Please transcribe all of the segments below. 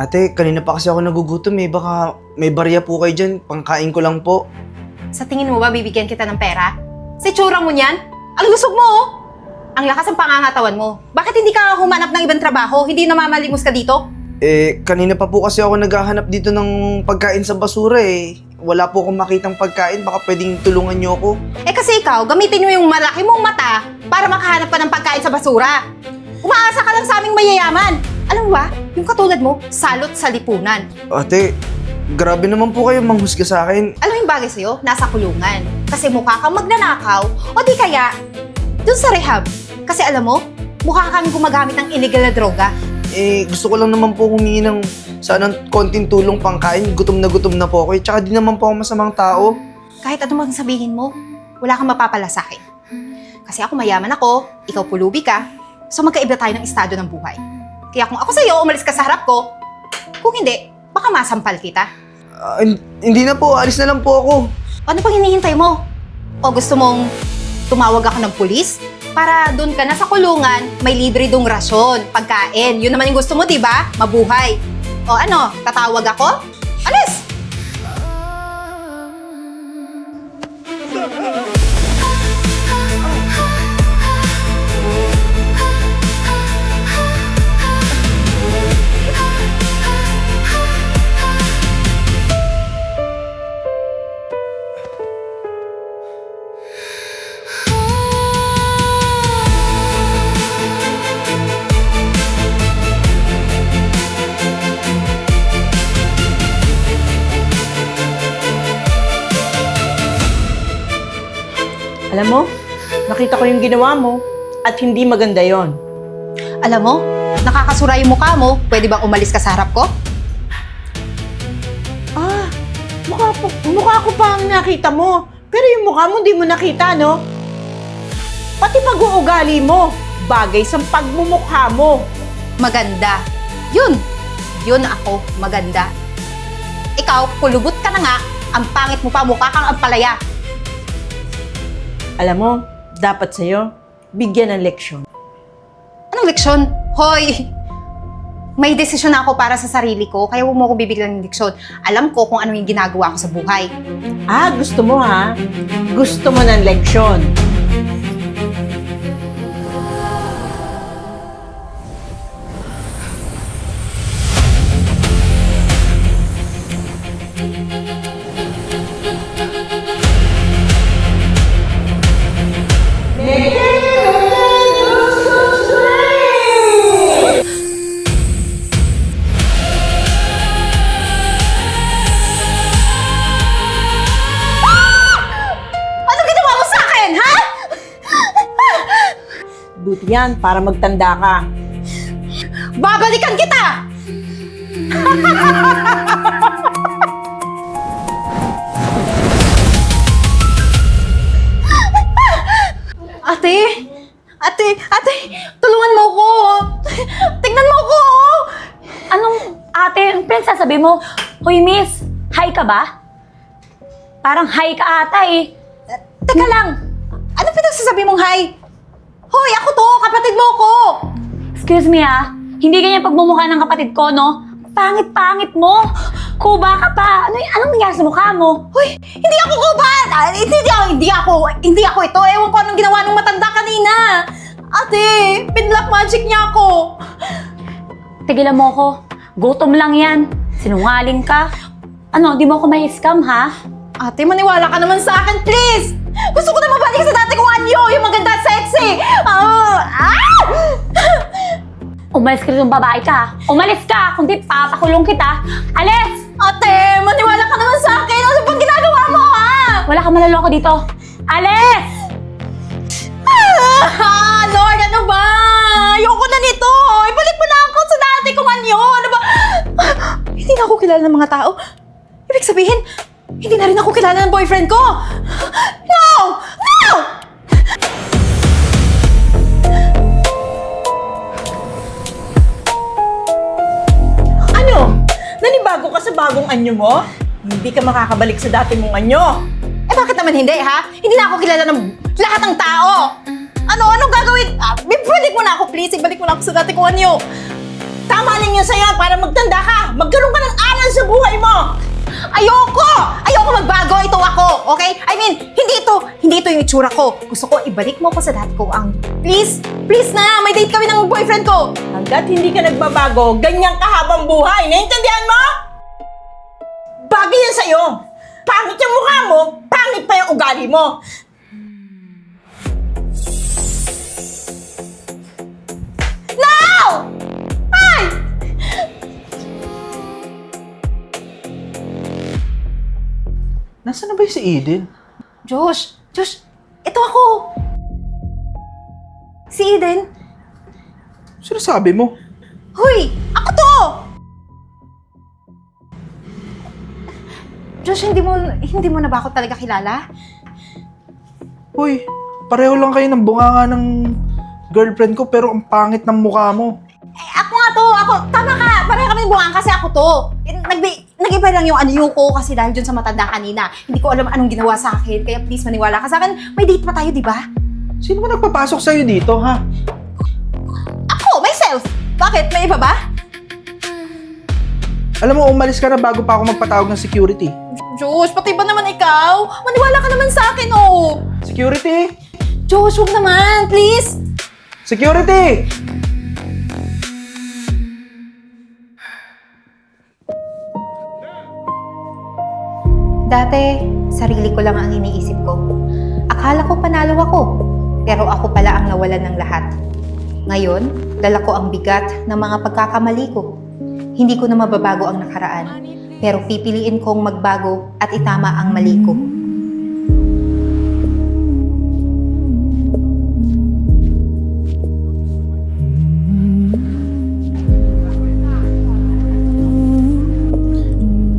Ate, kanina pa kasi ako nagugutom eh. Baka may barya po kayo dyan. Pangkain ko lang po. Sa tingin mo ba bibigyan kita ng pera? Sa itsura mo niyan? Ang lusog mo oh! Ang lakas ng pangangatawan mo. Bakit hindi ka humanap ng ibang trabaho? Hindi namamalimos ka dito? Kanina pa po kasi ako naghahanap dito ng pagkain sa basura eh. Wala po akong makitang pagkain. Baka pwedeng tulungan niyo ako. Kasi ikaw, gamitin mo yung malaki mong mata para makahanap pa ng pagkain sa basura. Umaasa ka lang sa aming mayayaman. Alam mo ba, yung katulad mo, salot sa lipunan. Ate, grabe naman po kayo manghusga sa akin. Alam mo yung bagay sa'yo? Nasa kulungan. Kasi mukha kang magnanakaw o di kaya, dun sa rehab. Kasi alam mo, mukha kang gumagamit ng illegal na droga. Gusto ko lang naman po humingi ng sanang konting tulong pangkain. Gutom na po ako eh. Tsaka di naman po ako masamang tao. Kahit ano mang sabihin mo, wala kang mapapala sa akin. Kasi ako mayaman ako, ikaw pulubi ka, so magkaiba tayo ng estado ng buhay. Kaya kung ako sa'yo, umalis ka sa harap ko, kung hindi, baka masampal kita. Hindi na po, alis na lang po ako. Ano pang hinihintay mo? O gusto mong tumawag ako ng pulis? Para doon ka na sa kulungan, may libre dong rasyon, pagkain. Yun naman yung gusto mo, di ba? Mabuhay. O ano, tatawag ako? Alis! Alam mo, nakita ko yung ginawa mo at hindi maganda yon. Alam mo, nakakasura yung mukha mo. Pwede bang umalis ka sa harap ko? Mukha ko pa ang nakita mo. Pero yung mukha mo di mo nakita, no? Pati pag-uugali mo, bagay sa pagmumukha mo. Maganda. Yun. Yun ako, maganda. Ikaw, kulubot ka na nga. Ang pangit mo pa, mukha kang ampalaya. Alam mo, dapat sa'yo, bigyan ng leksyon. Anong leksyon? Hoy! May desisyon ako para sa sarili ko, kaya huwag mo ako bibigyan ng leksyon. Alam ko kung ano yung ginagawa ko sa buhay. Gusto mo ha? Gusto mo ng leksyon. Anong ginawa mo sa akin, ha? Buti yan, para magtanda ka. Babalikan kita! Ate, tulungan mo ko. Tingnan mo ko. Anong ate, ang pinagsasabi mo? Hoy miss, hi ka ba? Parang hi ka ata eh. Teka lang. Ano pinagsasabi mong hi? Hoy, ako to, kapatid mo ko. Excuse me hindi ganyan pagmumukha ng kapatid ko, no? Pangit-pangit mo. Kuba ka pa. Anong nangyari sa mukha mo? Hoy, hindi ako kubat. Hindi ako ito. Ewan ko anong ginawa ng matanda kanina. Ate, pinlock magic niya ako. Tigilan mo ko. Gutom lang yan. Sinungaling ka. Ano, di mo ako may scam, ha? Ate, maniwala ka naman sa akin, please! Gusto ko na mabalik sa dati kong anyo, yung maganda at sexy! Umalis ka rin babae ka. Umalis ka, kundi papakulong kita. Alis! Ate, maniwala ka naman sa akin! Ano bang ginagawa mo, ha? Wala ka malaloko dito. Alis! Lord, ano ba? Ayoko na nito! Ibalik mo na ako sa dati kong anyo! Ano ba? Hindi na ako kilala ng mga tao. Ibig sabihin, hindi na rin ako kilala ng boyfriend ko! No! No! Ano? Nanibago ka sa bagong anyo mo? Hindi ka makakabalik sa dati mong anyo. Bakit naman hindi, ha? Hindi na ako kilala ng lahat ng tao! Anong gagawin? Ibalik mo na ako, please! Ibalik mo na ako sa dati kong anyo! Tama lang yan sa'yo para magtanda ka. Magkaroon ka ng aral sa buhay mo. Ayoko! Ayoko magbago. Ito ako, okay? I mean, hindi ito yung itsura ko. Gusto ko ibalik mo ko sa dati ko ang... Please na! May date kami ng boyfriend ko! Hanggat hindi ka nagbabago, ganyan kahabang buhay. Naintindihan mo? Bagay yan sa'yo. Pangit yung mukha mo, pangit pa yung ugali mo. No! Ay! Nasaan na ba yung si Eden? Josh, ito ako. Si Eden. Sinasabi mo? Hoy! Ako to! Josh, hindi mo na ba ako talaga kilala? Uy, pareho lang kayo ng bunganga ng girlfriend ko pero ang pangit ng mukha mo. Ako nga to! Tama ka! Pareho kami bungang kasi ako to. Nag-iba lang yung anyo ko kasi dahil dun sa matanda kanina. Hindi ko alam anong ginawa sa akin. Kaya please maniwala ka sa akin. May date pa tayo, di ba? Sino ba nagpapasok sa'yo dito, ha? Ako! Myself! Bakit? May iba ba? Alam mo, umalis ka na bago pa ako magpatawag ng security. Josh, pati ba naman ikaw? Maniwala ka naman sa akin, oh! Security! Josh, huwag naman! Please! Security! Dati, sarili ko lang ang iniisip ko. Akala ko panalo ako, pero ako pala ang nawalan ng lahat. Ngayon, dala ko ang bigat ng mga pagkakamali ko. Hindi ko na mababago ang nakaraan, pero pipiliin kong magbago at itama ang mali ko.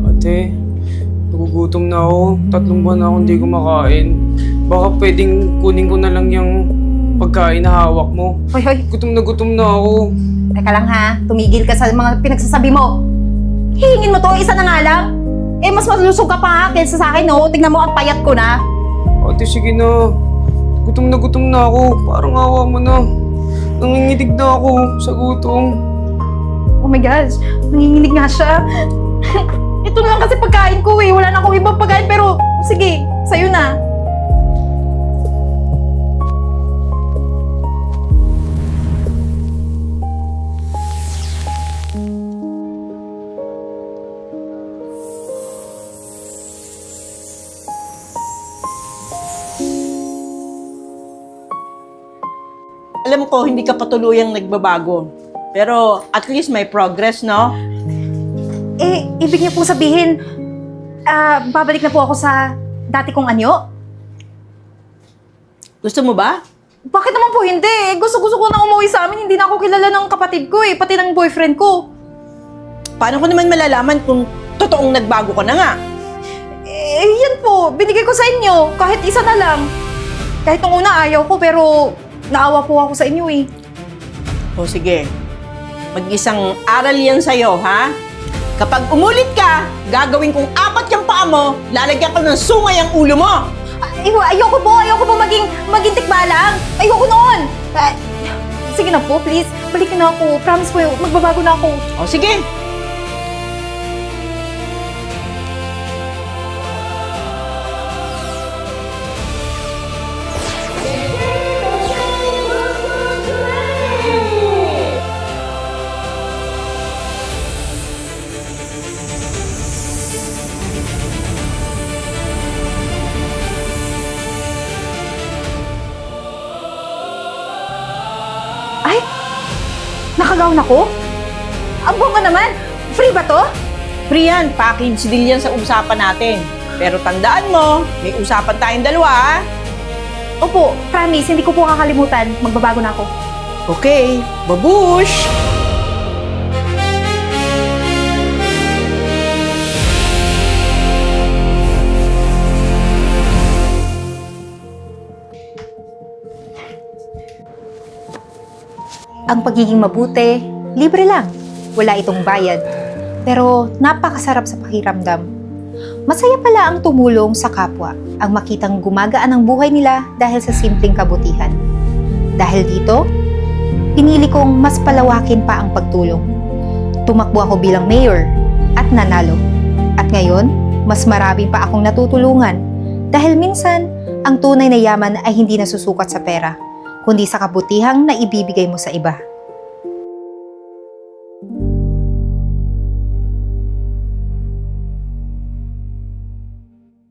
Ate, nagugutom na ako. 3 buwan na akong hindi kumakain. Baka pwedeng kunin ko na lang yung pagkain na hawak mo. Hoy, Gutom na ako. teka lang ha, tumigil ka sa mga pinagsasabi mo. Hihingin mo to, isa na nga lang. Eh, mas malusog ka pa ha, kaysa sa akin, no? Tingnan mo, ang payat ko na. Ate, sige na. Gutom na ako. Parang awa mo na. Nanginginig na ako sa gutom. Oh my gosh, nanginginig nga siya. Ito na lang kasi pagkain ko eh. Wala na akong ibang pagkain pero sige, sa'yo na. Alam ko, hindi ka patuluyang nagbabago. Pero at least may progress, no? Eh, ibig niyo po sabihin, babalik na po ako sa dati kong anyo? Gusto mo ba? Bakit naman po hindi? Gusto ko na umuwi sa amin. Hindi na ako kilala ng kapatid ko eh, pati ng boyfriend ko. Paano ko naman malalaman kung totoong nagbago ka na nga? Eh, yan po. Binigay ko sa inyo. Kahit isa na lang. Kahit nung una ayaw ko, pero naawa po ako sa inyo eh. O sige, mag-isang aral yan sa'yo, ha? Kapag umulit ka, gagawin kong 4 yung paa mo, lalagyan ko ng sungay ang ulo mo. Ayoko po maging tikbalang. Ayoko noon. Sige na po, please. Balikin na ako. Promise po, magbabago na ako. O sige. Ay! Nakagaon ako? Ang bongga naman! Free ba to? Free yan, package deal yan sa usapan natin. Pero tandaan mo, may usapan tayong dalawa, ha? Opo, promise, hindi ko po kakalimutan. Magbabago na ako. Okay, babush! Ang pagiging mabuti, libre lang. Wala itong bayad. Pero napakasarap sa pakiramdam. Masaya pala ang tumulong sa kapwa, ang makitang gumagaan ang buhay nila dahil sa simpleng kabutihan. Dahil dito, pinili kong mas palawakin pa ang pagtulong. tumakbo ako bilang mayor at nanalo. At ngayon, mas marami pa akong natutulungan dahil minsan, ang tunay na yaman ay hindi nasusukat sa pera, kundi sa kabutihang na ibibigay mo sa iba.